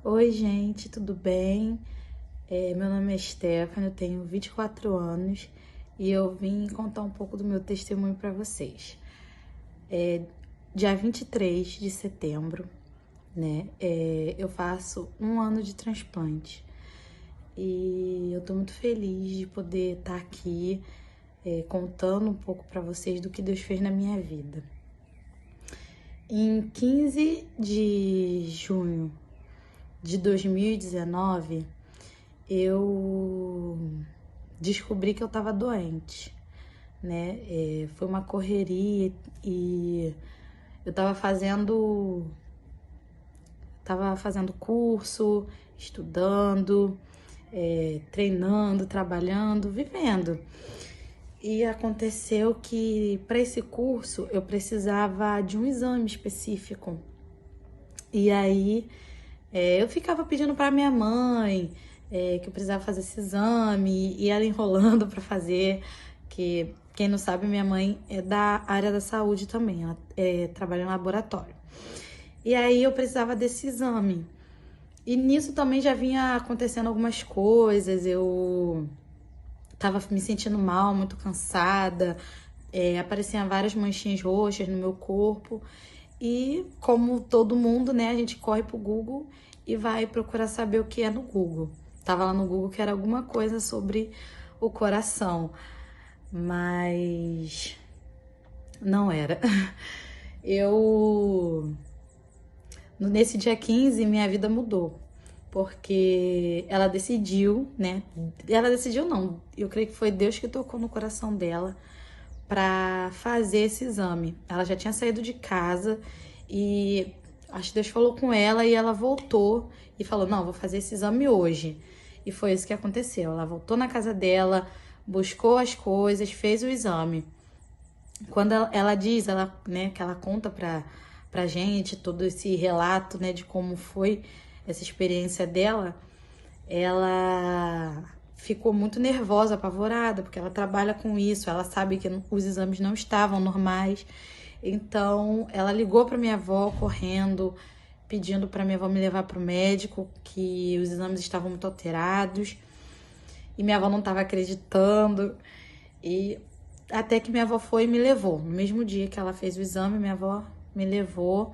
Oi, gente, tudo bem? Meu nome é Stephanie, eu tenho 24 anos e eu vim contar um pouco do meu testemunho para vocês. Dia 23 de setembro, né, eu faço um ano de transplante e eu tô muito feliz de poder estar aqui contando um pouco para vocês do que Deus fez na minha vida. Em 15 de junho de 2019, eu descobri que eu tava doente, né? Foi uma correria e eu tava fazendo curso, estudando, treinando, trabalhando, vivendo. E aconteceu que para esse curso eu precisava de um exame específico. E aí eu ficava pedindo para minha mãe que eu precisava fazer esse exame e ela enrolando para fazer, que quem não sabe, minha mãe é da área da saúde também, ela trabalha em laboratório. E aí eu precisava desse exame. E nisso também já vinha acontecendo algumas coisas, eu tava me sentindo mal, muito cansada, apareciam várias manchinhas roxas no meu corpo. E como todo mundo, né, a gente corre pro Google e vai procurar saber o que é no Google. Tava lá no Google que era alguma coisa sobre o coração, mas não era. Nesse dia 15, minha vida mudou, porque ela decidiu, né? Ela decidiu não, eu creio que foi Deus que tocou no coração dela para fazer esse exame. Ela já tinha saído de casa e acho que Deus falou com ela e ela voltou e falou: "Não, vou fazer esse exame hoje". E foi isso que aconteceu. Ela voltou na casa dela, buscou as coisas, fez o exame. Quando ela diz, né, que ela conta pra gente todo esse relato, né, de como foi essa experiência dela, ela ficou muito nervosa, apavorada, porque ela trabalha com isso, ela sabe que os exames não estavam normais. Então, ela ligou para minha avó correndo, pedindo para minha avó me levar para o médico, que os exames estavam muito alterados. E minha avó não estava acreditando. E até que minha avó foi e me levou. No mesmo dia que ela fez o exame, minha avó me levou.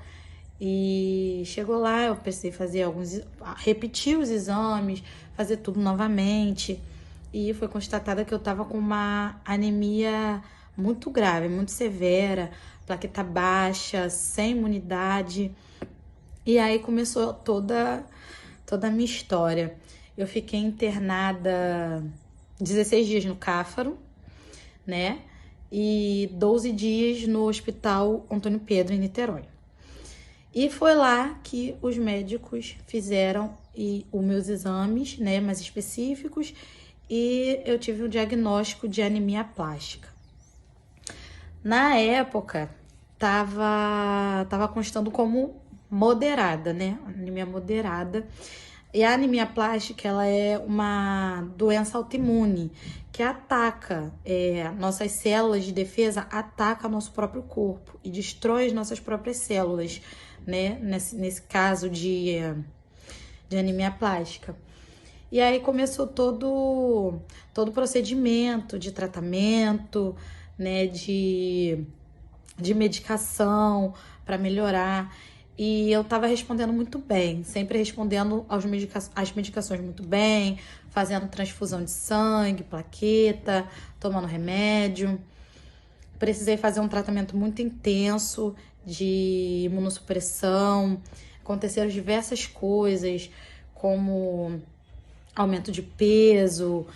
E chegou lá, eu precisei fazer repetir os exames, fazer tudo novamente. E foi constatada que eu tava com uma anemia muito grave, muito severa, plaqueta baixa, sem imunidade. E aí começou toda a minha história. Eu fiquei internada 16 dias no Cáfaro, né? E 12 dias no Hospital Antônio Pedro, em Niterói. E foi lá que os médicos fizeram os meus exames, né, mais específicos, e eu tive um diagnóstico de anemia plástica. Na época, tava constando como moderada, né, anemia moderada. E a anemia plástica, ela é uma doença autoimune que ataca nossas células de defesa, ataca nosso próprio corpo e destrói as nossas próprias células, né? Nesse caso de anemia plástica. E aí começou todo o procedimento de tratamento, né? De medicação para melhorar. E eu tava respondendo muito bem, sempre respondendo às medicações muito bem, fazendo transfusão de sangue, plaqueta, tomando remédio. Precisei fazer um tratamento muito intenso de imunossupressão. Aconteceram diversas coisas, como aumento de peso,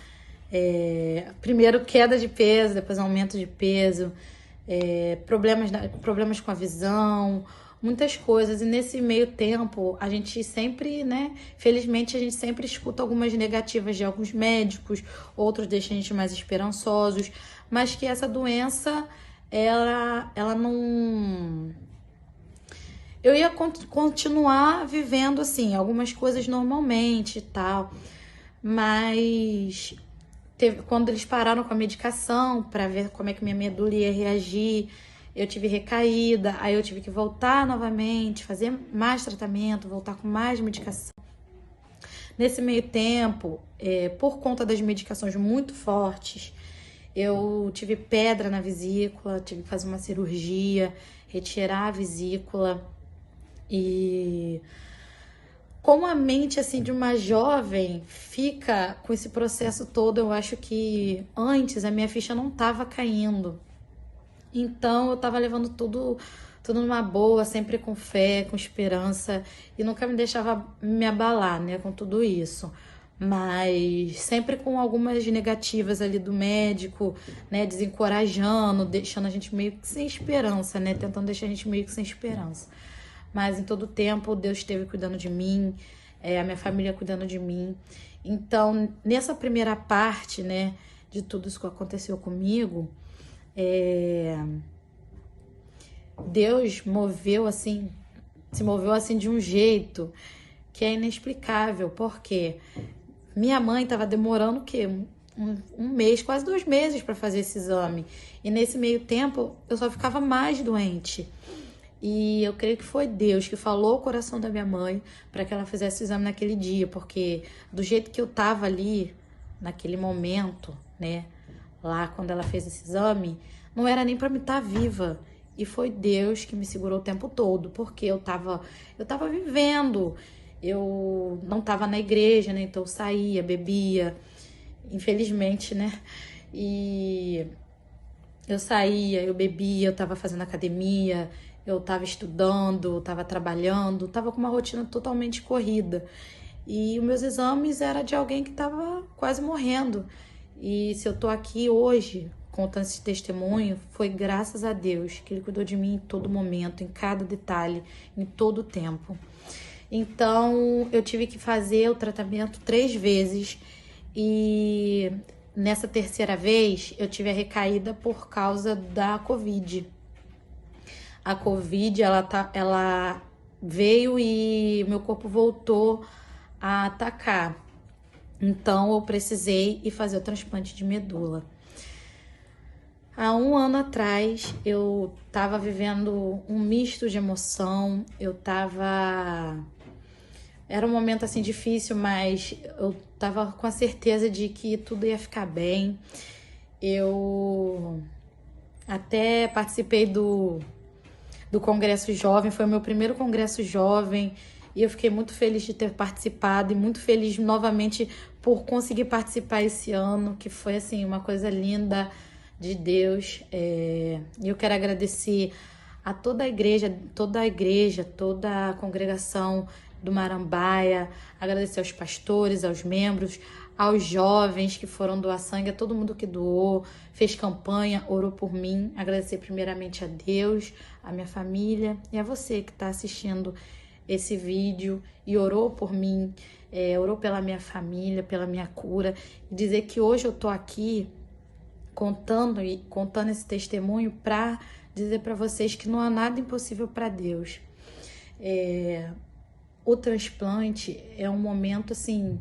primeiro queda de peso, depois aumento de peso, problemas com a visão, muitas coisas. E nesse meio tempo, a gente sempre, né, felizmente a gente sempre escuta algumas negativas de alguns médicos, outros deixam a gente mais esperançosos, mas que essa doença, ela não... Eu ia continuar vivendo, assim, algumas coisas normalmente e tal, mas quando eles pararam com a medicação para ver como é que minha medula ia reagir, eu tive recaída, aí eu tive que voltar novamente, fazer mais tratamento, voltar com mais medicação. Nesse meio tempo, por conta das medicações muito fortes, eu tive pedra na vesícula, tive que fazer uma cirurgia, retirar a vesícula. E como a mente assim de uma jovem fica com esse processo todo, eu acho que antes a minha ficha não estava caindo. Então eu estava levando tudo numa boa, sempre com fé, com esperança, e nunca me deixava me abalar, né, com tudo isso. Mas sempre com algumas negativas ali do médico, né, desencorajando, deixando a gente meio que sem esperança, né, tentando deixar a gente meio que sem esperança. Mas em todo tempo Deus esteve cuidando de mim, a minha família cuidando de mim. Então, nessa primeira parte, né, de tudo isso que aconteceu comigo, Deus se moveu assim de um jeito que é inexplicável, porque minha mãe estava demorando o quê? Um mês, quase 2 meses para fazer esse exame. E nesse meio tempo eu só ficava mais doente. E eu creio que foi Deus que falou o coração da minha mãe para que ela fizesse o exame naquele dia, porque do jeito que eu tava ali, naquele momento, né, lá quando ela fez esse exame, não era nem para me estar viva. E foi Deus que me segurou o tempo todo, porque eu tava vivendo. Eu não tava na igreja, né, então eu saía, bebia, infelizmente, né? E eu saía, eu bebia, eu tava fazendo academia, eu tava estudando, tava trabalhando, tava com uma rotina totalmente corrida. E os meus exames era de alguém que tava quase morrendo. E se eu tô aqui hoje contando esse testemunho, foi graças a Deus que Ele cuidou de mim em todo momento, em cada detalhe, em todo o tempo. Então, eu tive que fazer o tratamento 3 vezes e nessa terceira vez eu tive a recaída por causa da Covid. A Covid, ela veio e meu corpo voltou a atacar. Então, eu precisei ir fazer o transplante de medula. Há 1 ano atrás, eu tava vivendo um misto de emoção. Era um momento assim difícil, mas eu tava com a certeza de que tudo ia ficar bem. Eu até participei do Congresso Jovem, foi o meu primeiro Congresso Jovem, e eu fiquei muito feliz de ter participado e muito feliz novamente por conseguir participar esse ano, que foi assim uma coisa linda de Deus. E eu quero agradecer a toda a igreja, toda a congregação do Marambaia, agradecer aos pastores, aos membros, aos jovens que foram doar sangue, a todo mundo que doou, fez campanha, orou por mim. Agradecer primeiramente a Deus, a minha família e a você que está assistindo esse vídeo e orou por mim, orou pela minha família, pela minha cura. E dizer que hoje eu tô aqui contando esse testemunho para dizer para vocês que não há nada impossível para Deus. O transplante é um momento assim,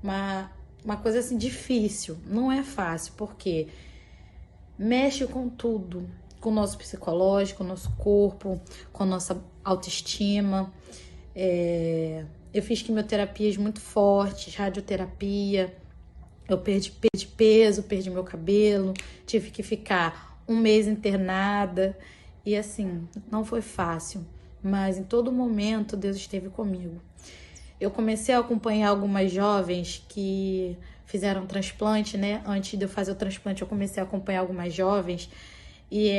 uma coisa assim difícil, não é fácil, porque mexe com tudo, com o nosso psicológico, com o nosso corpo, com a nossa autoestima. Eu fiz quimioterapias muito fortes, radioterapia, eu perdi peso, perdi meu cabelo, tive que ficar 1 mês internada e assim, não foi fácil, mas em todo momento Deus esteve comigo. Eu comecei a acompanhar algumas jovens que fizeram transplante, né? Antes de eu fazer o transplante, eu comecei a acompanhar algumas jovens e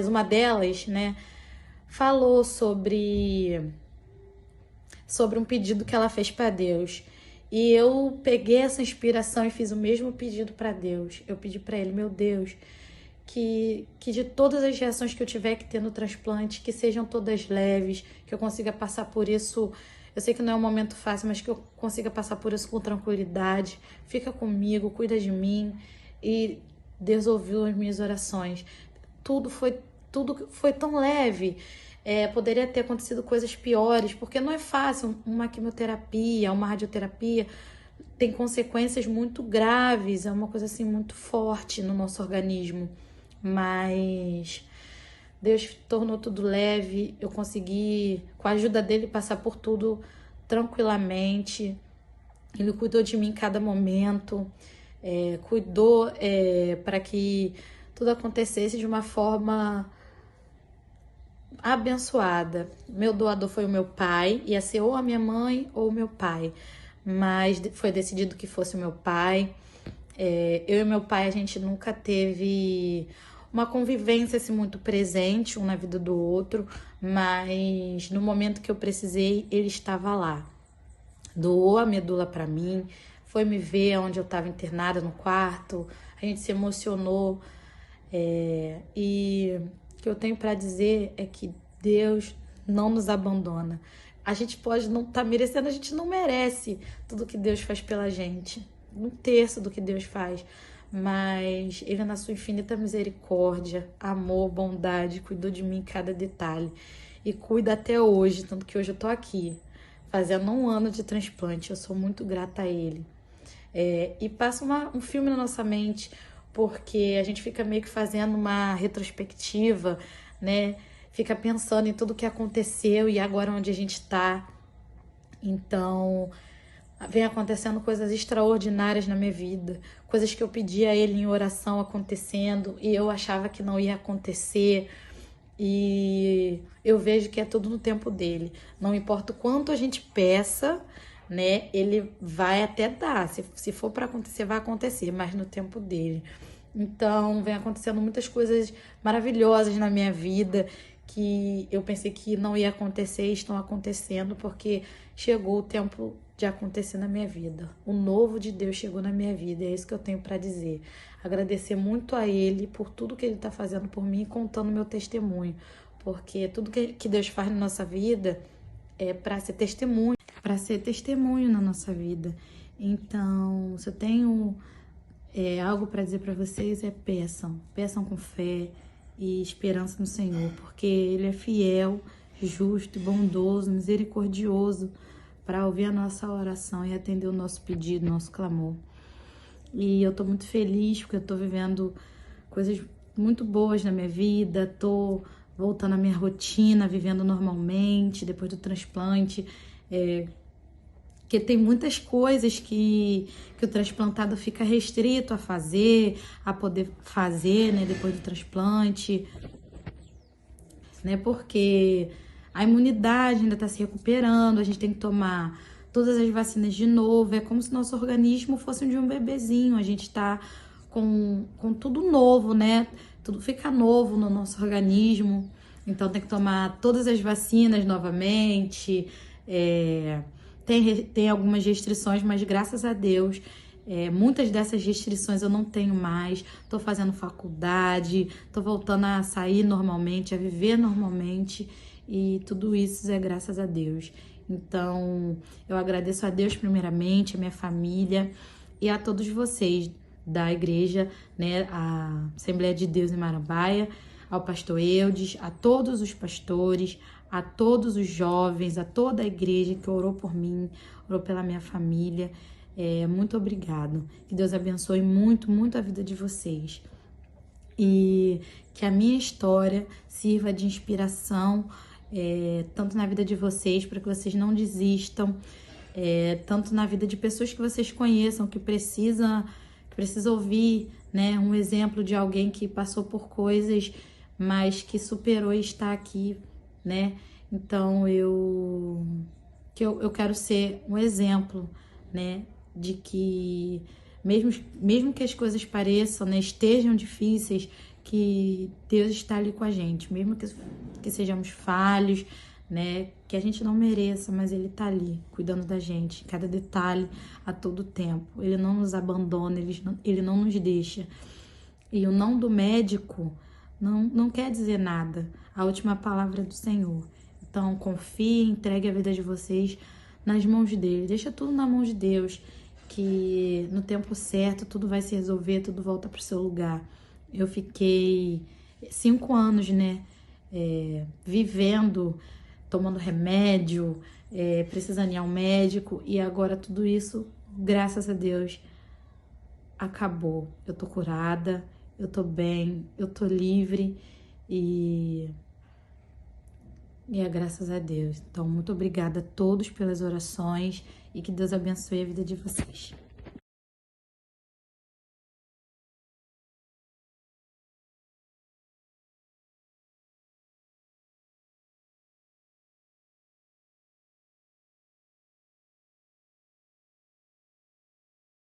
uma delas, né, falou sobre um pedido que ela fez para Deus. E eu peguei essa inspiração e fiz o mesmo pedido para Deus. Eu pedi para Ele, meu Deus, que de todas as reações que eu tiver que ter no transplante, que sejam todas leves, que eu consiga passar por isso. Eu sei que não é um momento fácil, mas que eu consiga passar por isso com tranquilidade. Fica comigo, cuida de mim. E Deus ouviu as minhas orações. Tudo foi tão leve. Poderia ter acontecido coisas piores, porque não é fácil. Uma quimioterapia, uma radioterapia tem consequências muito graves, é uma coisa assim muito forte no nosso organismo. Mas Deus tornou tudo leve, eu consegui, com a ajuda dele, passar por tudo tranquilamente. Ele cuidou de mim em cada momento, cuidou para que tudo acontecesse de uma forma abençoada. Meu doador foi o meu pai, ia ser ou a minha mãe ou o meu pai, mas foi decidido que fosse o meu pai. Eu e meu pai, a gente nunca teve uma convivência assim, muito presente um na vida do outro, mas no momento que eu precisei, ele estava lá. Doou a medula para mim, foi me ver onde eu estava internada no quarto, a gente se emocionou. E o que eu tenho para dizer é que Deus não nos abandona. A gente pode não estar merecendo, a gente não merece tudo que Deus faz pela gente, um terço do que Deus faz, mas Ele, na sua infinita misericórdia, amor, bondade, cuidou de mim em cada detalhe e cuida até hoje, tanto que hoje eu tô aqui fazendo 1 ano de transplante. Eu sou muito grata a Ele. E passa um filme na nossa mente, porque a gente fica meio que fazendo uma retrospectiva, né? Fica pensando em tudo o que aconteceu e agora onde a gente tá. Então, vem acontecendo coisas extraordinárias na minha vida, coisas que eu pedi a Ele em oração acontecendo e eu achava que não ia acontecer. E eu vejo que é tudo no tempo dele. Não importa o quanto a gente peça, né? Ele vai até dar. Se for para acontecer, vai acontecer, mas no tempo dele. Então, vem acontecendo muitas coisas maravilhosas na minha vida que eu pensei que não ia acontecer e estão acontecendo porque chegou o tempo de acontecer na minha vida. O novo de Deus chegou na minha vida, é isso que eu tenho para dizer. Agradecer muito a Ele por tudo que Ele está fazendo por mim e contando meu testemunho, porque tudo que Deus faz na nossa vida é para ser testemunho na nossa vida. Então, se eu tenho algo para dizer para vocês, peçam com fé e esperança no Senhor, porque Ele é fiel, justo, bondoso, misericordioso para ouvir a nossa oração e atender o nosso pedido, nosso clamor. E eu tô muito feliz porque eu tô vivendo coisas muito boas na minha vida, tô voltando à minha rotina, vivendo normalmente depois do transplante, porque tem muitas coisas que o transplantado fica restrito a poder fazer, né, depois do transplante, né, porque a imunidade ainda está se recuperando, a gente tem que tomar todas as vacinas de novo, é como se nosso organismo fosse de um bebezinho, a gente tá com tudo novo, né, tudo fica novo no nosso organismo, então tem que tomar todas as vacinas novamente, tem algumas restrições, mas graças a Deus, muitas dessas restrições eu não tenho mais. Tô fazendo faculdade, tô voltando a sair normalmente, a viver normalmente. E tudo isso é graças a Deus. Então, eu agradeço a Deus primeiramente, a minha família e a todos vocês da igreja, né, a Assembleia de Deus em Marambaia, ao pastor Eudes, a todos os pastores, a todos os jovens, a toda a igreja que orou por mim, orou pela minha família. Muito obrigado. Que Deus abençoe muito, muito a vida de vocês. E que a minha história sirva de inspiração, tanto na vida de vocês, para que vocês não desistam, tanto na vida de pessoas que vocês conheçam, que precisam ouvir, né, um exemplo de alguém que passou por coisas, mas que superou e está aqui, né? Então, eu quero ser um exemplo, né, de que mesmo que as coisas pareçam, né, estejam difíceis, que Deus está ali com a gente, mesmo que sejamos falhos, né, que a gente não mereça, mas Ele está ali, cuidando da gente, cada detalhe, a todo tempo. Ele não nos abandona, Ele não nos deixa. E o não do médico não quer dizer nada. A última palavra é do Senhor. Então, confie, entregue a vida de vocês nas mãos dele. Deixa tudo na mão de Deus, que no tempo certo tudo vai se resolver, tudo volta para o seu lugar. Eu fiquei 5 anos, né, vivendo, tomando remédio, precisando ir ao médico, e agora tudo isso, graças a Deus, acabou. Eu tô curada, eu tô bem, eu tô livre, E é graças a Deus. Então, muito obrigada a todos pelas orações e que Deus abençoe a vida de vocês.